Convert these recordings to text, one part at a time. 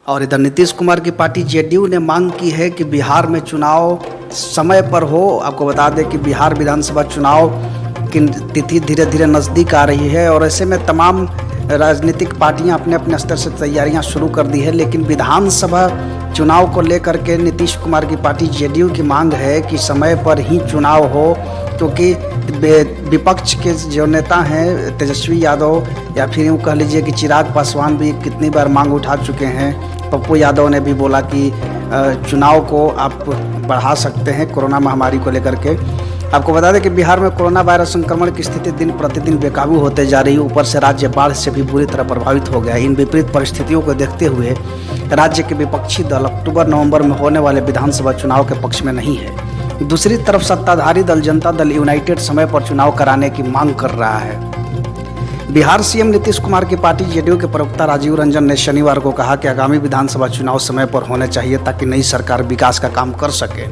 और इधर नीतीश कुमार की पार्टी जेडीयू ने मांग की है कि बिहार में चुनाव समय पर हो। आपको बता दें कि बिहार विधानसभा चुनाव की तिथि धीरे धीरे नज़दीक आ रही है और ऐसे में तमाम राजनीतिक पार्टियां अपने अपने स्तर से तैयारियां शुरू कर दी है। लेकिन विधानसभा चुनाव को लेकर के नीतीश कुमार की पार्टी जेडीयू की मांग है कि समय पर ही चुनाव हो, क्योंकि विपक्ष के जो नेता हैं तेजस्वी यादव या फिर यूँ कह लीजिए कि चिराग पासवान भी कितनी बार मांग उठा चुके हैं। पप्पू यादव ने भी बोला कि चुनाव को आप बढ़ा सकते हैं कोरोना महामारी को लेकर के। आपको बता दें कि बिहार में कोरोना वायरस संक्रमण की स्थिति दिन प्रतिदिन बेकाबू होते जा रही है। ऊपर से राज्य बाढ़ से भी बुरी तरह प्रभावित हो गया है। इन विपरीत परिस्थितियों को देखते हुए राज्य के विपक्षी दल अक्टूबर-नवंबर में होने वाले विधानसभा चुनाव के पक्ष में नहीं है। दूसरी तरफ सत्ताधारी दल जनता दल यूनाइटेड समय पर चुनाव कराने की मांग कर रहा है। बिहार सीएम नीतीश कुमार की पार्टी जेडीयू के प्रवक्ता राजीव रंजन ने शनिवार को कहा कि आगामी विधानसभा चुनाव समय पर होने चाहिए ताकि नई सरकार विकास का काम कर सके।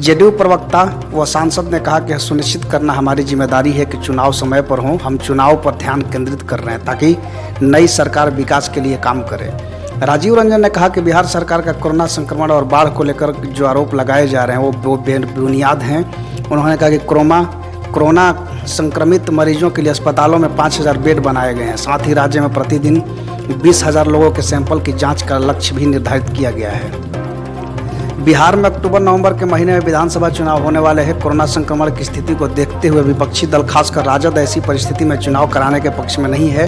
जेडीयू प्रवक्ता व सांसद ने कहा कि सुनिश्चित करना हमारी जिम्मेदारी है कि चुनाव समय पर हो। हम चुनाव पर ध्यान केंद्रित कर रहे हैं ताकि नई सरकार विकास के लिए काम करे। राजीव रंजन ने कहा कि बिहार सरकार का कोरोना संक्रमण और बाढ़ को लेकर जो आरोप लगाए जा रहे हैं वो बेबुनियाद हैं। उन्होंने कहा कि कोरोना संक्रमित मरीजों के लिए अस्पतालों में 5000 बेड बनाए गए हैं। साथ ही राज्य में प्रतिदिन 20,000 लोगों के सैंपल की जांच का लक्ष्य भी निर्धारित किया गया है। बिहार में अक्टूबर-नवंबर के महीने में विधानसभा चुनाव होने वाले हैं। कोरोना संक्रमण की स्थिति को देखते हुए विपक्षी दल खासकर राजद ऐसी परिस्थिति में चुनाव कराने के पक्ष में नहीं है।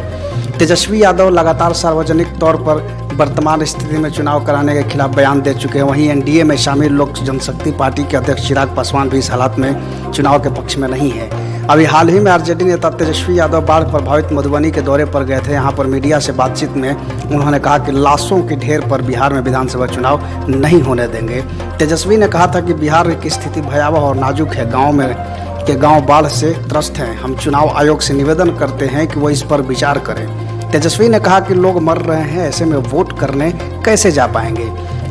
तेजस्वी यादव लगातार सार्वजनिक तौर पर वर्तमान स्थिति में चुनाव कराने के खिलाफ बयान दे चुके हैं। वहीं एनडीए में शामिल लोक जनशक्ति पार्टी के अध्यक्ष चिराग पासवान भी इस हालात में चुनाव के पक्ष में नहीं है। अभी हाल ही में आरजेडी नेता तेजस्वी यादव बाढ़ प्रभावित मधुबनी के दौरे पर गए थे। यहाँ पर मीडिया से बातचीत में उन्होंने कहा कि लाशों के ढेर पर बिहार में विधानसभा चुनाव नहीं होने देंगे। तेजस्वी ने कहा था कि बिहार की स्थिति भयावह और नाजुक है। गांव बाढ़ से त्रस्त हैं। हम चुनाव आयोग से निवेदन करते हैं कि वो इस पर विचार करें। तेजस्वी ने कहा कि लोग मर रहे हैं, ऐसे में वोट करने कैसे जा पाएंगे।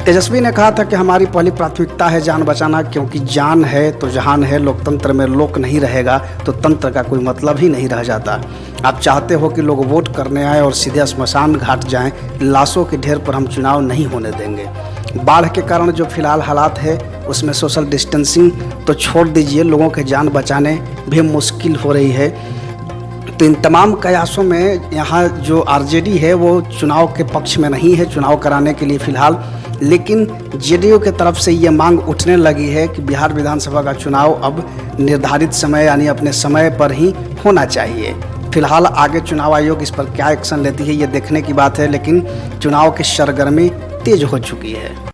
तेजस्वी ने कहा था कि हमारी पहली प्राथमिकता है जान बचाना, क्योंकि जान है तो जहान है। लोकतंत्र में लोक नहीं रहेगा तो तंत्र का कोई मतलब ही नहीं रह जाता। आप चाहते हो कि लोग वोट करने आए और सीधे स्मशान घाट जाएं। लाशों के ढेर पर हम चुनाव नहीं होने देंगे। बाढ़ के कारण जो फिलहाल हालात है उसमें सोशल डिस्टेंसिंग तो छोड़ दीजिए, लोगों के जान बचाने भी मुश्किल हो रही है। तो इन तमाम कयासों में यहाँ जो आरजेडी है वो चुनाव के पक्ष में नहीं है चुनाव कराने के लिए फ़िलहाल। लेकिन जेडीयू के तरफ से ये मांग उठने लगी है कि बिहार विधानसभा का चुनाव अब निर्धारित समय यानी अपने समय पर ही होना चाहिए। फिलहाल आगे चुनाव आयोग इस पर क्या एक्शन लेती है ये देखने की बात है, लेकिन चुनाव की सरगर्मी तेज हो चुकी है।